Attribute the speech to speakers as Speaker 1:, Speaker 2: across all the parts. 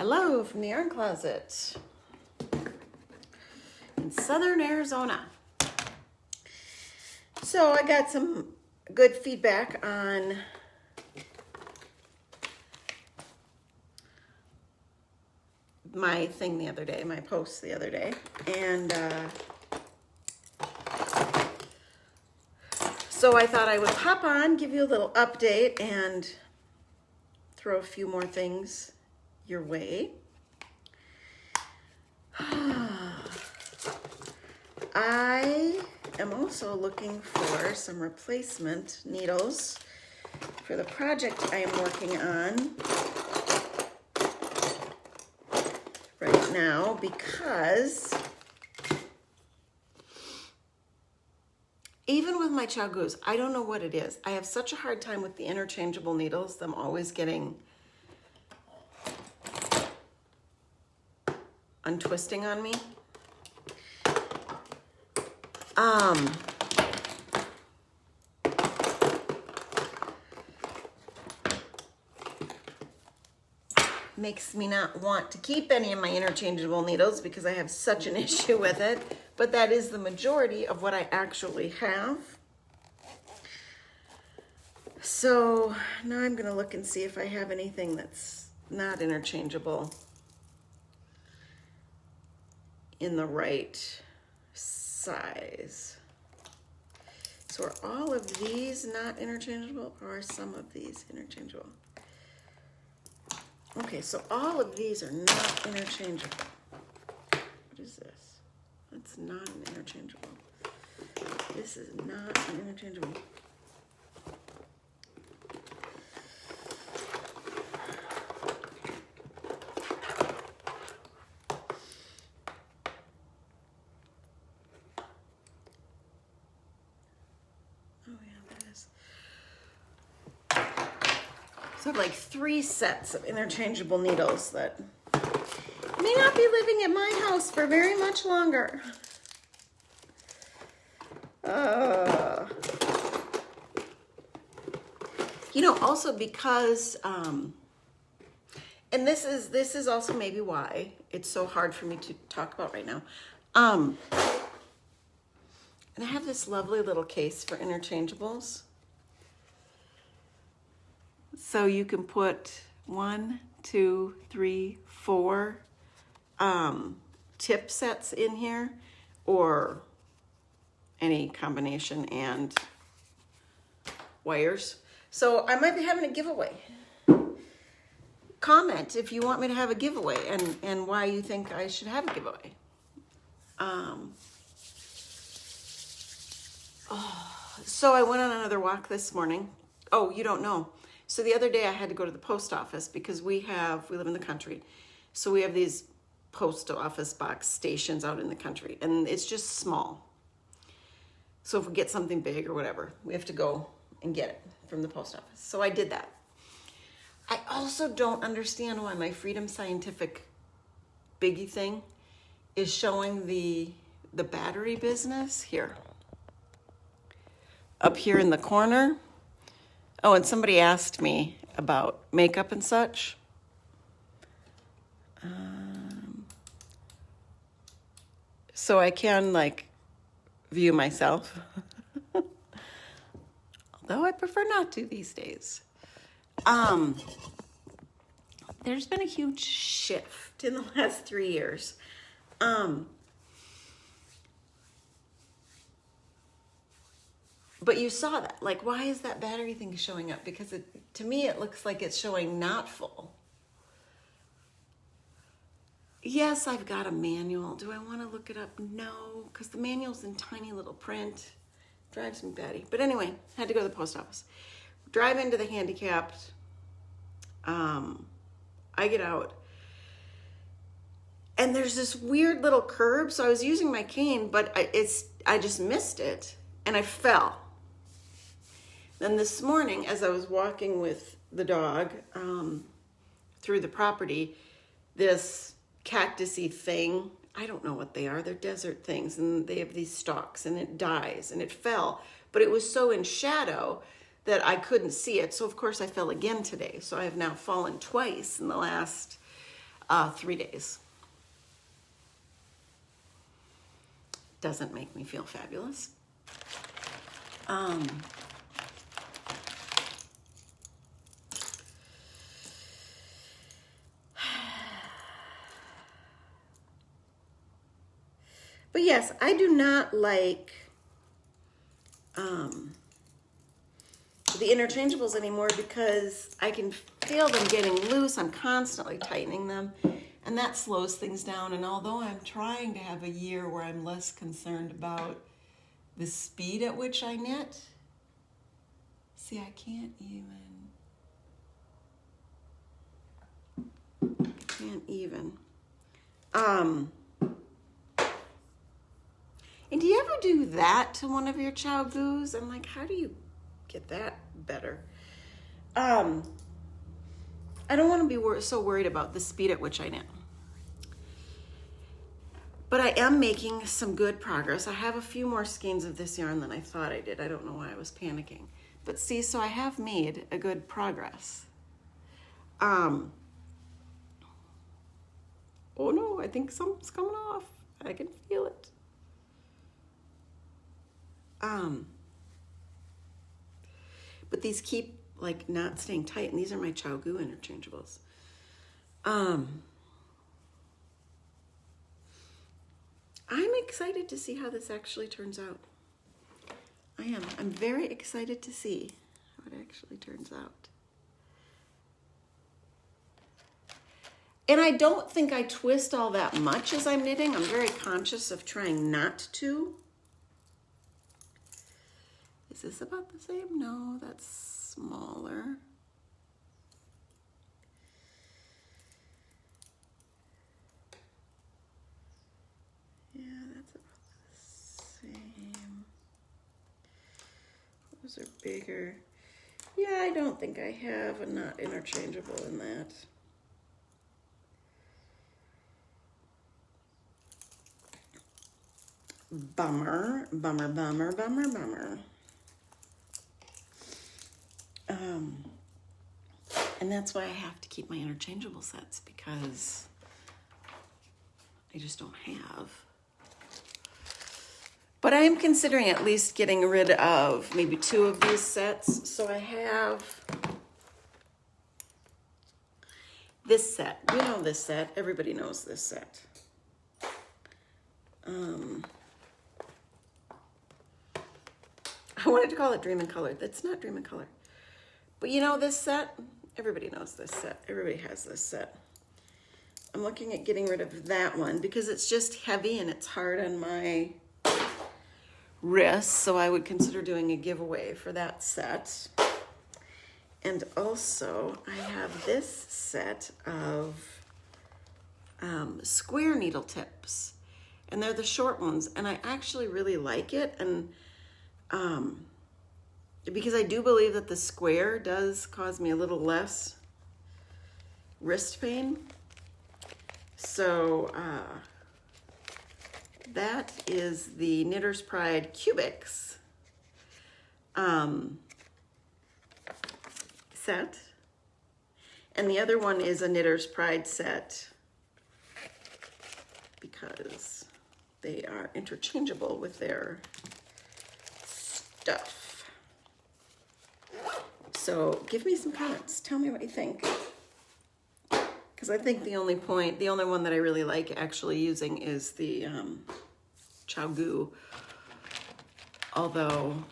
Speaker 1: Hello from the Yarn Closet in Southern Arizona. So I got some good feedback on my thing the other day, my post the other day, and so I thought I would pop on, give you a little update, and throw a few more things your way. I am also looking for some replacement needles for the project I am working on right now, because even with my chagoos, I don't know what it is. I have such a hard time with the interchangeable needles, them always getting untwisting on me. Makes me not want to keep any of my interchangeable needles because I have such an issue with it, but that is the majority of what I actually have. So now I'm gonna look and see if I have anything that's not interchangeable in the right size. So are all of these not interchangeable, or are some of these interchangeable? Okay, so all of these are not interchangeable. What is this? That's not an interchangeable. This is not an interchangeable. So I have like 3 sets of interchangeable needles that may not be living at my house for very much longer. You know, also because, and this is also maybe why it's so hard for me to talk about right now. And I have this lovely little case for interchangeables. So you can put 1, 2, 3, 4 tip sets in here, or any combination, and wires. So I might be having a giveaway. Comment if you want me to have a giveaway, and why you think I should have a giveaway. So I went on another walk this morning. Oh, you don't know. So the other day I had to go to the post office because we live in the country. So we have these post office box stations out in the country, and it's just small. So if we get something big or whatever, we have to go and get it from the post office. So I did that. I also don't understand why my Freedom Scientific biggie thing is showing the battery business here. Up here in the corner. Oh, and somebody asked me about makeup and such. So I can like view myself. Although I prefer not to these days. There's been a huge shift in the last 3 years. But you saw that. Like, why is that battery thing showing up? Because to me, it looks like it's showing not full. Yes, I've got a manual. Do I want to look it up? No, because the manual's in tiny little print. Drives me batty. But anyway, had to go to the post office. Drive into the handicapped. I get out. And there's this weird little curb. So I was using my cane, but I just missed it. And I fell. Then this morning, as I was walking with the dog through the property, this cactusy thing, I don't know what they are, they're desert things, and they have these stalks, and it dies, and it fell, but it was so in shadow that I couldn't see it, so of course I fell again today. So I have now fallen twice in the last 3 days. Doesn't make me feel fabulous. But yes, I do not like the interchangeables anymore because I can feel them getting loose. I'm constantly tightening them, and that slows things down. And although I'm trying to have a year where I'm less concerned about the speed at which I knit, see, I can't even. And do you ever do that to one of your chow goos? I'm like, how do you get that better? I don't want to be so worried about the speed at which I knit. But I am making some good progress. I have a few more skeins of this yarn than I thought I did. I don't know why I was panicking. But see, so I have made a good progress. Oh no, I think something's coming off. I can feel it. But these keep like not staying tight, and these are my chow goo interchangeables. I'm excited to see how this actually turns out. I am. I'm very excited to see how it actually turns out. And I don't think I twist all that much as I'm knitting. I'm very conscious of trying not to. Is this about the same? No, that's smaller. Yeah, that's about the same. Those are bigger. Yeah, I don't think I have a not interchangeable in that. Bummer, bummer, bummer, bummer, bummer. And that's why I have to keep my interchangeable sets, because I just don't have. But I am considering at least getting rid of maybe 2 of these sets. So I have this set. You know this set. Everybody knows this set. I wanted to call it Dream in Color. That's not Dream in Color. But you know this set? Everybody knows this set. Everybody has this set. I'm looking at getting rid of that one because it's just heavy and it's hard on my wrists. So I would consider doing a giveaway for that set. And also I have this set of square needle tips. And they're the short ones. And I actually really like it. And because I do believe that the square does cause me a little less wrist pain. So that is the Knitter's Pride Cubics set. And the other one is a Knitter's Pride set because they are interchangeable with their stuff. So give me some comments. Tell me what you think. Because I think the only one that I really like actually using is the chow goo. Although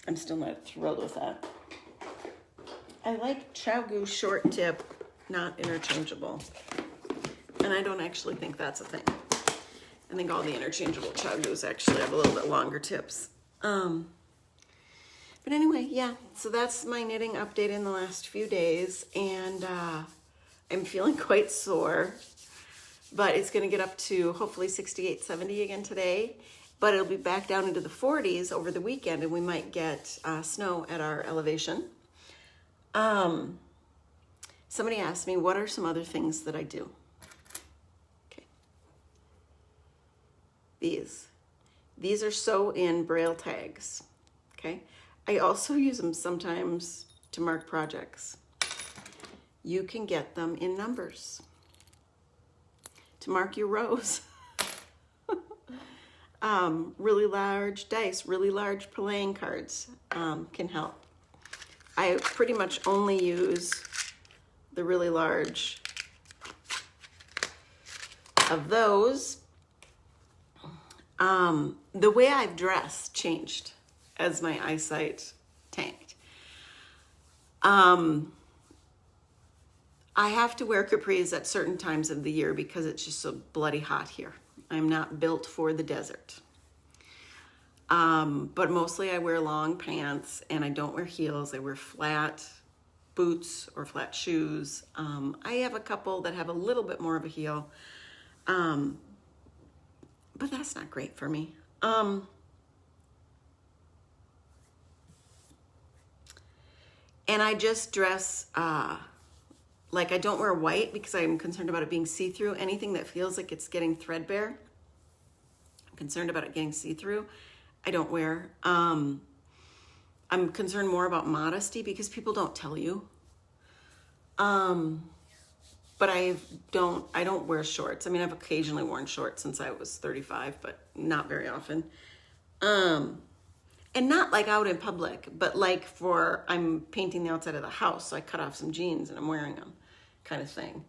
Speaker 1: I'm still not thrilled with that. I like chow goo short tip, not interchangeable. And I don't actually think that's a thing. I think all the interchangeable chow goos actually have a little bit longer tips. But anyway, yeah, so that's my knitting update in the last few days. And I'm feeling quite sore. But it's going to get up to hopefully 68, 70 again today. But it'll be back down into the 40s over the weekend. And we might get snow at our elevation. Somebody asked me, what are some other things that I do? These are sew in braille tags, okay? I also use them sometimes to mark projects. You can get them in numbers to mark your rows. Really large dice, really large playing cards can help. I pretty much only use the really large of those. The way I've dressed changed as my eyesight tanked. I have to wear capris at certain times of the year because it's just so bloody hot here. I'm not built for the desert. But mostly I wear long pants and I don't wear heels. I wear flat boots or flat shoes. I have a couple that have a little bit more of a heel. But that's not great for me. And I just dress, like I don't wear white because I'm concerned about it being see-through. Anything that feels like it's getting threadbare, I'm concerned about it getting see-through. I don't wear. I'm concerned more about modesty because people don't tell you. But I don't wear shorts. I mean, I've occasionally worn shorts since I was 35, but not very often. And not like out in public, but like I'm painting the outside of the house, so I cut off some jeans and I'm wearing them, kind of thing.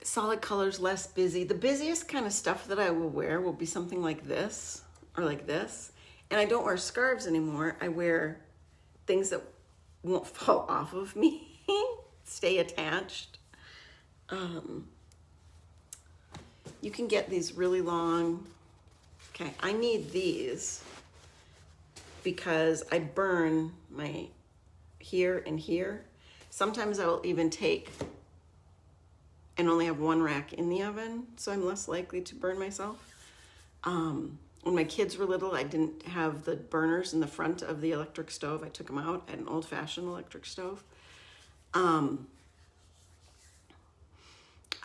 Speaker 1: Solid colors, less busy. The busiest kind of stuff that I will wear will be something like this or like this. And I don't wear scarves anymore. I wear things that won't fall off of me, stay attached. You can get these really long, okay, I need these because I burn my here and here. Sometimes I will even take and only have one rack in the oven, so I'm less likely to burn myself. When my kids were little, I didn't have the burners in the front of the electric stove. I took them out. I had an old-fashioned electric stove.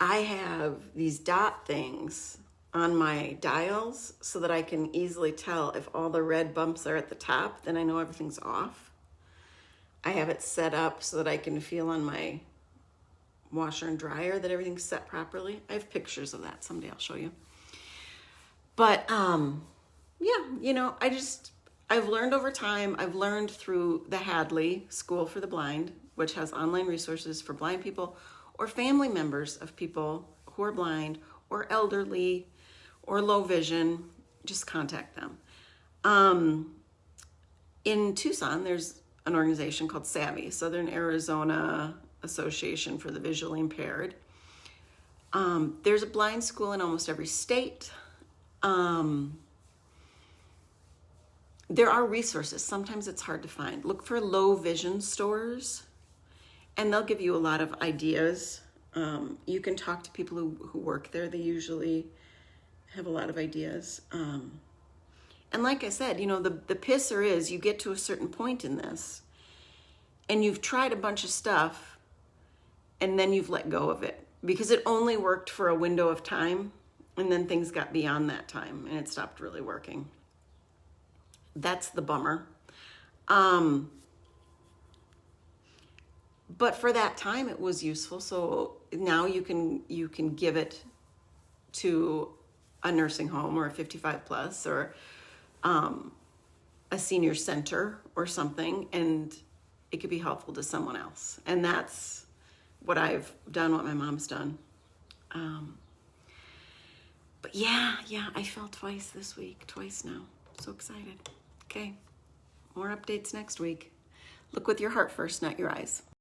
Speaker 1: I have these dot things on my dials so that I can easily tell if all the red bumps are at the top, then I know everything's off. I have it set up so that I can feel on my washer and dryer that everything's set properly. I have pictures of that. Someday I'll show you. But yeah, you know, I've learned over time. I've learned through the Hadley School for the Blind, which has online resources for blind people or family members of people who are blind or elderly or low vision. Just contact them. In Tucson, there's an organization called SAVVY, Southern Arizona Association for the Visually Impaired. There's a blind school in almost every state. There are resources. Sometimes it's hard to find. Look for low vision stores and they'll give you a lot of ideas. You can talk to people who work there. They usually have a lot of ideas. And like I said, you know, the pisser is you get to a certain point in this and you've tried a bunch of stuff and then you've let go of it because it only worked for a window of time and then things got beyond that time and it stopped really working. That's the bummer. But for that time it was useful. So now you can give it to a nursing home or a 55 plus or a senior center or something, and it could be helpful to someone else. And that's what I've done, what my mom's done. But yeah, I fell twice this week, twice now. So excited. Okay, more updates next week. Look with your heart first, not your eyes.